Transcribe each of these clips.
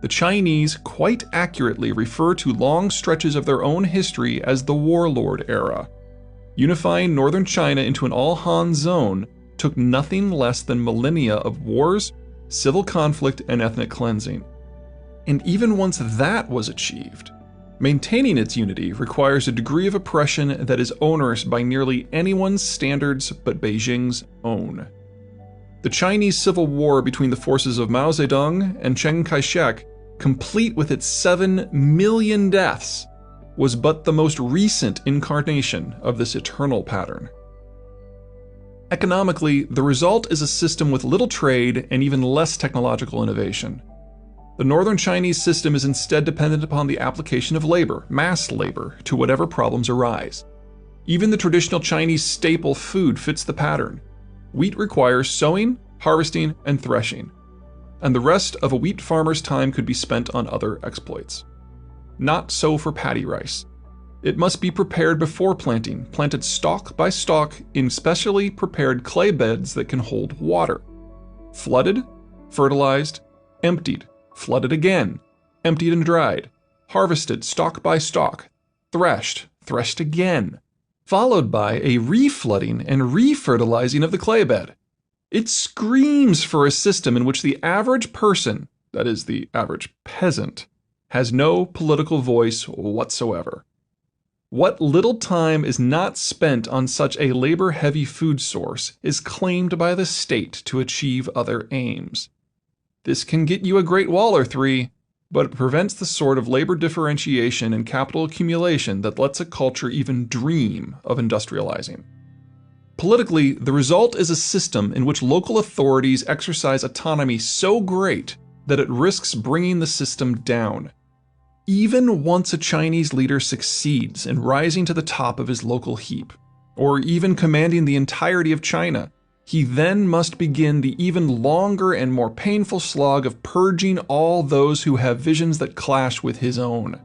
The Chinese quite accurately refer to long stretches of their own history as the warlord era. Unifying northern China into an all-Han zone took nothing less than millennia of wars, civil conflict, and ethnic cleansing. And even once that was achieved, maintaining its unity requires a degree of oppression that is onerous by nearly anyone's standards but Beijing's own. The Chinese Civil War between the forces of Mao Zedong and Chiang Kai-shek, complete with its 7 million deaths, was but the most recent incarnation of this eternal pattern. Economically, the result is a system with little trade and even less technological innovation. The northern Chinese system is instead dependent upon the application of labor, mass labor, to whatever problems arise. Even the traditional Chinese staple food fits the pattern. Wheat requires sowing, harvesting, and threshing, and the rest of a wheat farmer's time could be spent on other exploits. Not so for paddy rice. It must be prepared before planting, planted stalk by stalk in specially prepared clay beds that can hold water. Flooded, fertilized, emptied, flooded again, emptied and dried, harvested stalk by stalk, threshed, threshed again, followed by a reflooding and refertilizing of the clay bed. It screams for a system in which the average person, that is, the average peasant, has no political voice whatsoever. What little time is not spent on such a labor-heavy food source is claimed by the state to achieve other aims. This can get you a Great Wall or three, but it prevents the sort of labor differentiation and capital accumulation that lets a culture even dream of industrializing. Politically, the result is a system in which local authorities exercise autonomy so great that it risks bringing the system down. Even once a Chinese leader succeeds in rising to the top of his local heap, or even commanding the entirety of China, he then must begin the even longer and more painful slog of purging all those who have visions that clash with his own.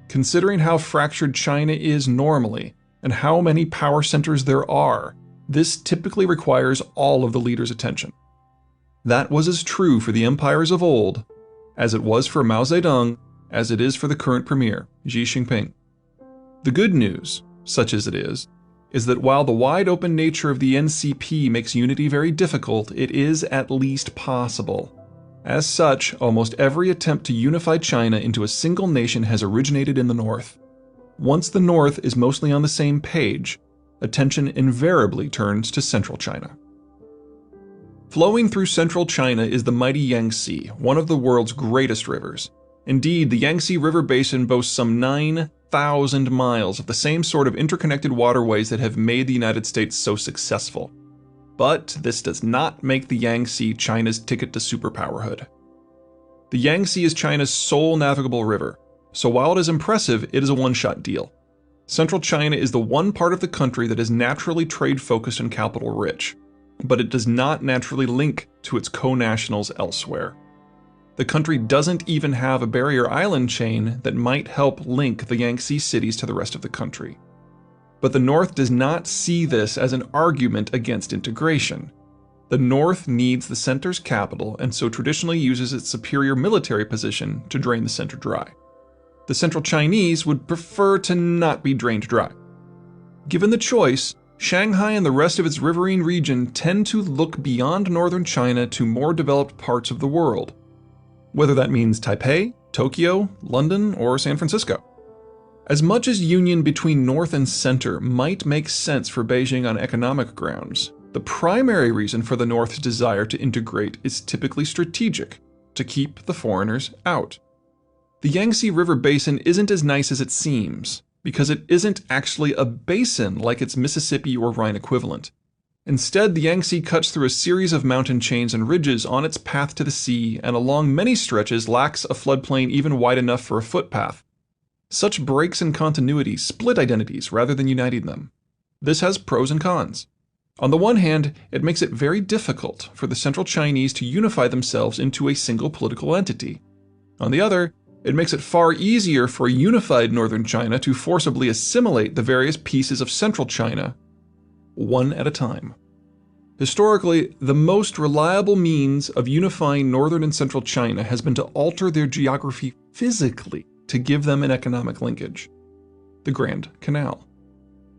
Considering how fractured China is normally, and how many power centers there are, this typically requires all of the leader's attention. That was as true for the empires of old as it was for Mao Zedong, as it is for the current premier, Xi Jinping. The good news, such as it is that while the wide-open nature of the NCP makes unity very difficult, it is at least possible. As such, almost every attempt to unify China into a single nation has originated in the North. Once the North is mostly on the same page, attention invariably turns to central China. Flowing through central China is the mighty Yangtze, one of the world's greatest rivers. Indeed, the Yangtze River Basin boasts some 9,000 miles of the same sort of interconnected waterways that have made the United States so successful. But this does not make the Yangtze China's ticket to superpowerhood. The Yangtze is China's sole navigable river, so while it is impressive, it is a one-shot deal. Central China is the one part of the country that is naturally trade-focused and capital-rich, but it does not naturally link to its co-nationals elsewhere. The country doesn't even have a barrier island chain that might help link the Yangtze cities to the rest of the country. But the North does not see this as an argument against integration. The North needs the center's capital and so traditionally uses its superior military position to drain the center dry. The Central Chinese would prefer to not be drained dry. Given the choice, Shanghai and the rest of its riverine region tend to look beyond northern China to more developed parts of the world, whether that means Taipei, Tokyo, London, or San Francisco. As much as union between North and Center might make sense for Beijing on economic grounds, the primary reason for the North's desire to integrate is typically strategic, to keep the foreigners out. The Yangtze River Basin isn't as nice as it seems, because it isn't actually a basin like its Mississippi or Rhine equivalent. Instead, the Yangtze cuts through a series of mountain chains and ridges on its path to the sea, and along many stretches lacks a floodplain even wide enough for a footpath. Such breaks in continuity split identities rather than uniting them. This has pros and cons. On the one hand, it makes it very difficult for the Central Chinese to unify themselves into a single political entity. On the other, it makes it far easier for a unified northern China to forcibly assimilate the various pieces of central China, one at a time. Historically, the most reliable means of unifying northern and central China has been to alter their geography physically to give them an economic linkage. The Grand Canal.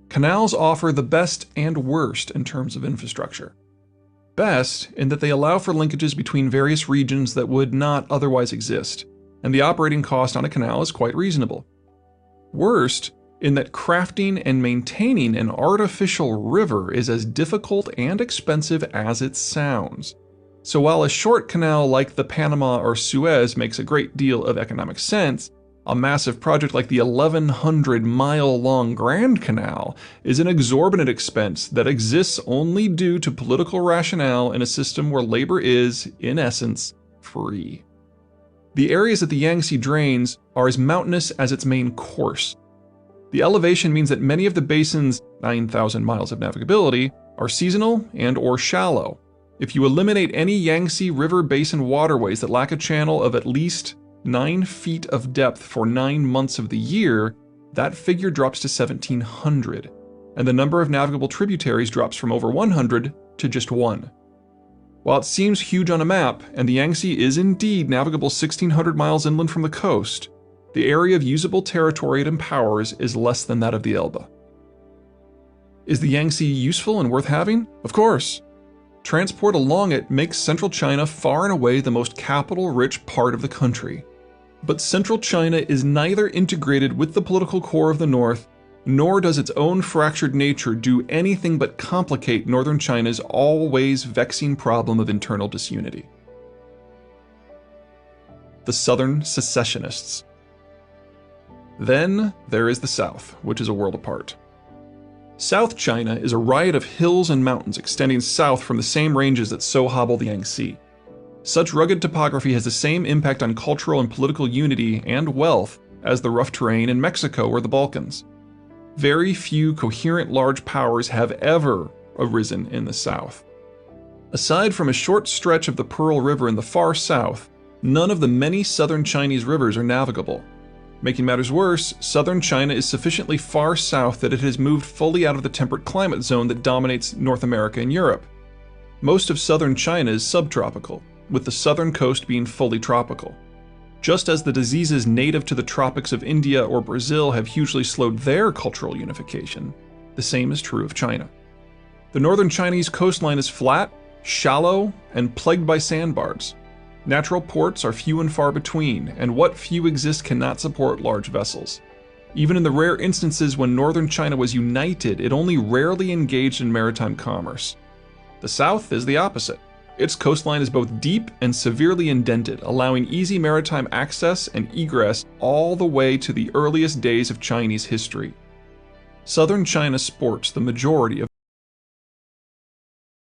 Canals offer the best and worst in terms of infrastructure. Best in that they allow for linkages between various regions that would not otherwise exist, and the operating cost on a canal is quite reasonable. Worst in that crafting and maintaining an artificial river is as difficult and expensive as it sounds. So while a short canal like the Panama or Suez makes a great deal of economic sense, a massive project like the 1,100-mile-long Grand Canal is an exorbitant expense that exists only due to political rationale in a system where labor is, in essence, free. The areas that the Yangtze drains are as mountainous as its main course. The elevation means that many of the basin's 9,000 miles of navigability are seasonal and/or shallow. If you eliminate any Yangtze River Basin waterways that lack a channel of at least 9 feet of depth for 9 months of the year, that figure drops to 1,700, and the number of navigable tributaries drops from over 100 to just 1. While it seems huge on a map, and the Yangtze is indeed navigable 1,600 miles inland from the coast, the area of usable territory it empowers is less than that of the Elbe. Is the Yangtze useful and worth having? Of course. Transport along it makes central China far and away the most capital-rich part of the country. But central China is neither integrated with the political core of the north, nor does its own fractured nature do anything but complicate northern China's always vexing problem of internal disunity. The Southern Secessionists. Then there is the South, which is a world apart. South China is a riot of hills and mountains extending south from the same ranges that so hobble the Yangtze. Such rugged topography has the same impact on cultural and political unity and wealth as the rough terrain in Mexico or the Balkans. Very few coherent large powers have ever arisen in the South. Aside from a short stretch of the Pearl River in the far south, none of the many southern Chinese rivers are navigable. Making matters worse, southern China is sufficiently far south that it has moved fully out of the temperate climate zone that dominates North America and Europe. Most of southern China is subtropical, with the southern coast being fully tropical. Just as the diseases native to the tropics of India or Brazil have hugely slowed their cultural unification, the same is true of China. The northern Chinese coastline is flat, shallow, and plagued by sandbars. Natural ports are few and far between, and what few exist cannot support large vessels. Even in the rare instances when northern China was united, it only rarely engaged in maritime commerce. The south is the opposite. Its coastline is both deep and severely indented, allowing easy maritime access and egress all the way to the earliest days of Chinese history. Southern China sports the majority of